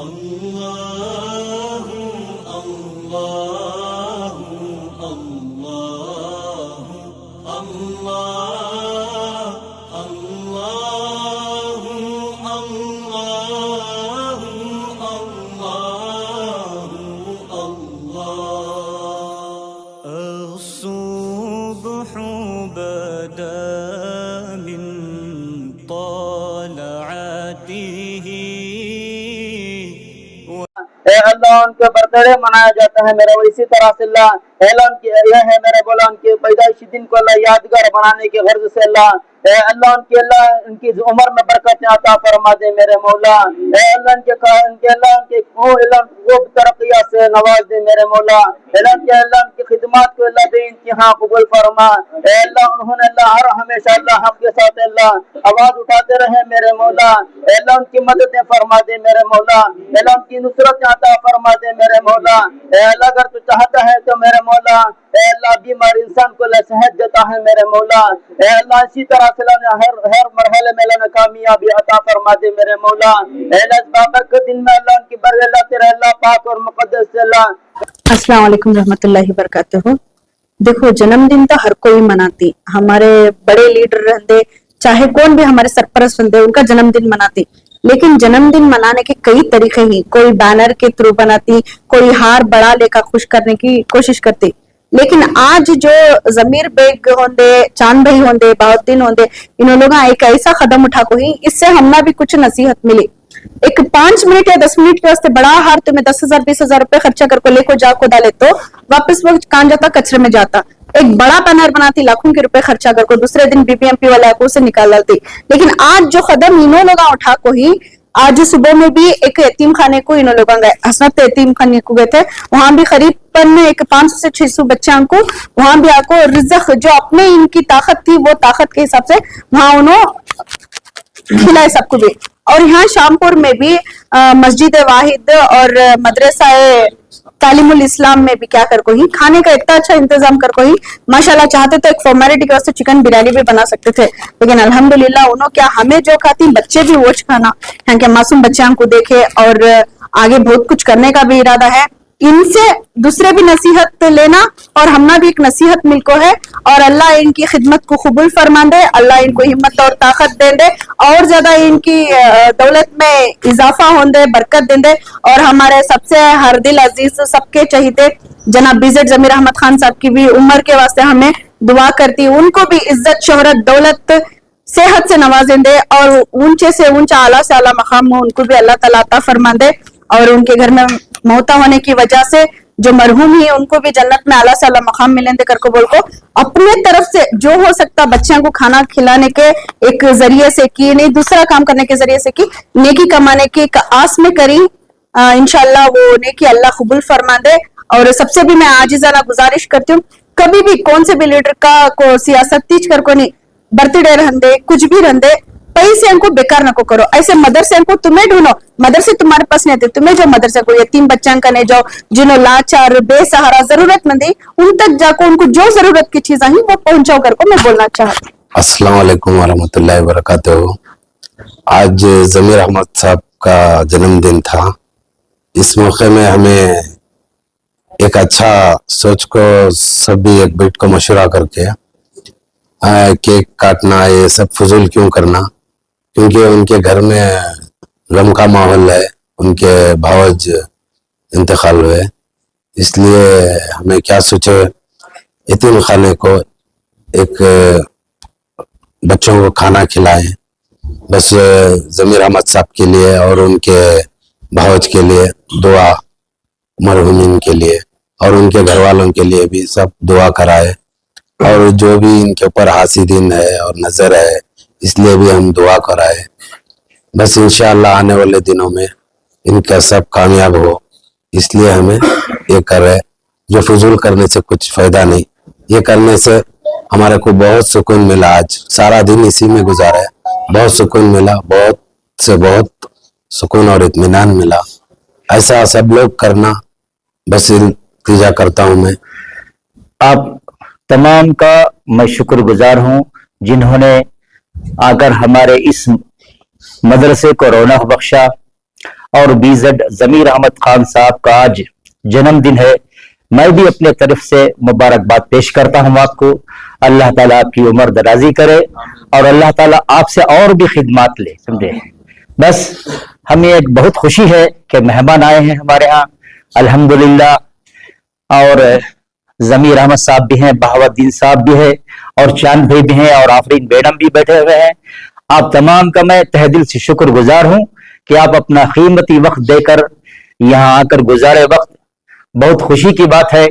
اللہ اللہ اللہ اللہ اللہ اللہ اللہ اللہ الصبح بدا من طلعته اے اللہ ان کے برتھڈے منایا جاتا ہے میرے وہ اسی طرح سے اللہ اعلان کیا یہ ہے میرے مولا ان کے پیدائشی دن کو اللہ یادگار بنانے کے غرض سے اللہ اے اللہ ان کی عمر میں برکت عطا فرما دے میرے مولا اے اللہ ان کے خوب ترقیات سے نواز دے میرے مولا اللہ ان کی خدمات کو اللہ بے انتہا قبول فرما اے اللہ انہوں نے اللہ ہر ہمیشہ اللہ حق کے ساتھ اللہ آواز اٹھاتے رہے میرے مولا اے اللہ ان کی مددیں فرما دے میرے مولا اے اللہ ان کی نصرت عطا فرما دے میرے مولا اے اللہ اگر تو چاہتا ہے تو میرے مولا اے اللہ بیمار انسان کو اللہ صحت دیتا ہے میرے مولا اے اللہ اسی طرح سے ہر مرحلے میں اللہ کامیابی عطا فرما دے میرے مولا اے اللہ اس بابر کے دن میں اللہ ان کی بر اللہ تیرے اللہ پاک اور مقدس سے اللہ السلام علیکم رحمۃ اللہ وبرکاتہ۔ دیکھو جنم دن تو ہر کوئی مناتی، ہمارے بڑے لیڈر رہتے چاہے کون بھی ہمارے سرپرست بندے ان کا جنم دن مناتی، لیکن جنم دن منانے کے کئی طریقے ہی، کوئی بینر کے تھرو بناتی، کوئی ہار بڑا لے کر خوش کرنے کی کوشش کرتی، لیکن آج جو ضمیر بیگ ہوندے، چاند بھائی ہوندے، بہاؤدین ہوندے، انہوں لوگاں ایک ایسا قدم اٹھا کو ہی اس سے ہمنا بھی کچھ نصیحت ملی۔ ایک 5 منٹ یا 10 منٹ کے واسطے بڑا ہار تمہیں 10,000 20,000 روپے خرچہ کر کو لے کو جا کو ڈالے تو واپس وہ کہاں جاتا، کچرے میں جاتا۔ ایک بڑا بینر بناتی، لاکھوں کے روپے خرچہ کر کو دوسرے دن بی بی ایم پی والے کو سے نکال ڈالتی، لیکن آج جو قدم انہوں لوگاں اٹھا کو ہی، آج صبح میں بھی ایک یتیم خانے کو انہوں لوگاں گئے، حسنت یتیم خانے کو گئے تھے، وہاں بھی قریب پن ایک 500 سے 600 بچوں کو وہاں بھی آکو رزق جو اپنے ان کی طاقت تھی وہ طاقت کے حساب سے وہاں انہوں کھلائے سب کو بھی۔ اور یہاں شامپور میں بھی مسجد واحد اور مدرسہ تعلیم الاسلام میں بھی کیا کر کو ہی کھانے کا اتنا اچھا انتظام کر کو ہی ماشاءاللہ چاہتے تو ایک فارمیلٹی کے واسطے چکن بریانی بھی بنا سکتے تھے، لیکن الحمدللہ انہوں کیا ہمیں جو کھاتی بچے بھی وہ کھانا یہاں کے معصوم بچوں کو دیکھے اور آگے بہت کچھ کرنے کا بھی ارادہ ہے، ان سے دوسرے بھی نصیحت لینا اور ہمنا بھی ایک نصیحت مل کو ہے، اور اللہ ان کی خدمت کو قبول فرما دے، اللہ ان کو ہمت اور طاقت دے دے اور زیادہ ان کی دولت میں اضافہ ہون دے، برکت دے دے، اور ہمارے سب سے ہر دل عزیز سب کے چہیتے جناب BZ ضمیر احمد خان صاحب کی بھی عمر کے واسطے ہمیں دعا کرتی، ان کو بھی عزت شہرت دولت صحت سے نوازیں دے اور اونچے سے اونچا اعلیٰ سے اعلیٰ مقام ہو ان کو بھی اللہ تعالیٰ عطا فرما دے، اور ان کے گھر میں موتا ہونے کی وجہ سے جو مرحوم ہی ان کو بھی جنت میں اعلیٰ سے اعلیٰ مقام ملیں دے کر کو بول کو اپنے طرف سے جو ہو سکتا بچوں کو کھانا کھلانے کے ایک ذریعے سے کی، نہیں دوسرا کام کرنے کے ذریعے سے کی، نیکی کمانے کی ایک آس میں کری، انشاءاللہ وہ نیکی اللہ قبول فرما دے۔ اور سب سے بھی میں عاجزانہ گزارش کرتی ہوں کبھی بھی کون سے بھی لیڈر کا کو سیاست تیج کر کو نہیں، برتھ ڈے رہندے کچھ بھی رہندے پیسے ان کو بیکار نہ کو کرو، ایسے مدرسے ان کو تمہیں ڈھونڈو، مدرسے تمہارے پاس نہیں آتے، تمہیں جو مدرسے کو یتیم بچوں کا نہیں جو جنہوں لاچار بے سہارا ضرورت مند ہے ان تک جا کو ان کو جو ضرورت کی چیزیں ہیں وہ پہنچاؤ کر کو میں بولنا چاہتی ہوں۔ السلام علیکم ورحمۃ اللہ وبرکاتہ۔ آج ضمیر احمد صاحب کا جنم دن تھا، اس موقع میں ہمیں ایک اچھا سوچ کو سب بھی ایک بیٹ کو مشورہ کر کے کیک کاٹنا یہ سب فضول کیوں کرنا، کیونکہ ان کے گھر میں غم کا ماحول ہے، ان کے بھاوج انتقال ہوئے، اس لیے ہمیں کیا سوچے یتیم خانے کو ایک بچوں کو کھانا کھلائیں، بس ضمیر احمد صاحب کے لیے اور ان کے بھاوج کے لیے دعا، مرحومین کے لیے اور ان کے گھر والوں کے لیے بھی سب دعا کرائے، اور جو بھی ان کے اوپر حاسدین ہے اور نظر ہے اس لیے بھی ہم دعا کرائے، بس انشاءاللہ آنے والے دنوں میں ان کا سب کامیاب ہو، اس لیے ہمیں یہ کر رہے، جو فضول کرنے سے کچھ فائدہ نہیں، یہ کرنے سے ہمارے کو بہت سکون ملا، آج سارا دن اسی میں گزارا ہے، بہت سکون ملا، بہت سے بہت سکون اور اطمینان ملا، ایسا سب لوگ کرنا بس التجا کرتا ہوں میں۔ آپ تمام کا میں شکر گزار ہوں جنہوں نے آ کر ہمارے اس مدرسے کو رونق بخشا اور BZ ضمیر احمد خان صاحب کا آج جنم دن ہے. میں بھی اپنے طرف سے مبارکباد پیش کرتا ہوں آپ کو. اللہ تعالیٰ آپ کی عمر درازی کرے اور اللہ تعالیٰ آپ سے اور بھی خدمات لے, سمجھے. بس ہمیں ایک بہت خوشی ہے کہ مہمان آئے ہیں ہمارے ہاں الحمدللہ, اور ضمیر احمد صاحب بھی ہیں, بہاؤالدین صاحب بھی ہے, اور چاند بھائی بھی ہیں, اور آفرین بیگم بھی بیٹھے ہوئے ہیں. آپ تمام کا میں تہ دل سے شکر گزار ہوں کہ آپ اپنا قیمتی وقت دے کر یہاں آ کر گزارے وقت. بہت خوشی کی بات ہے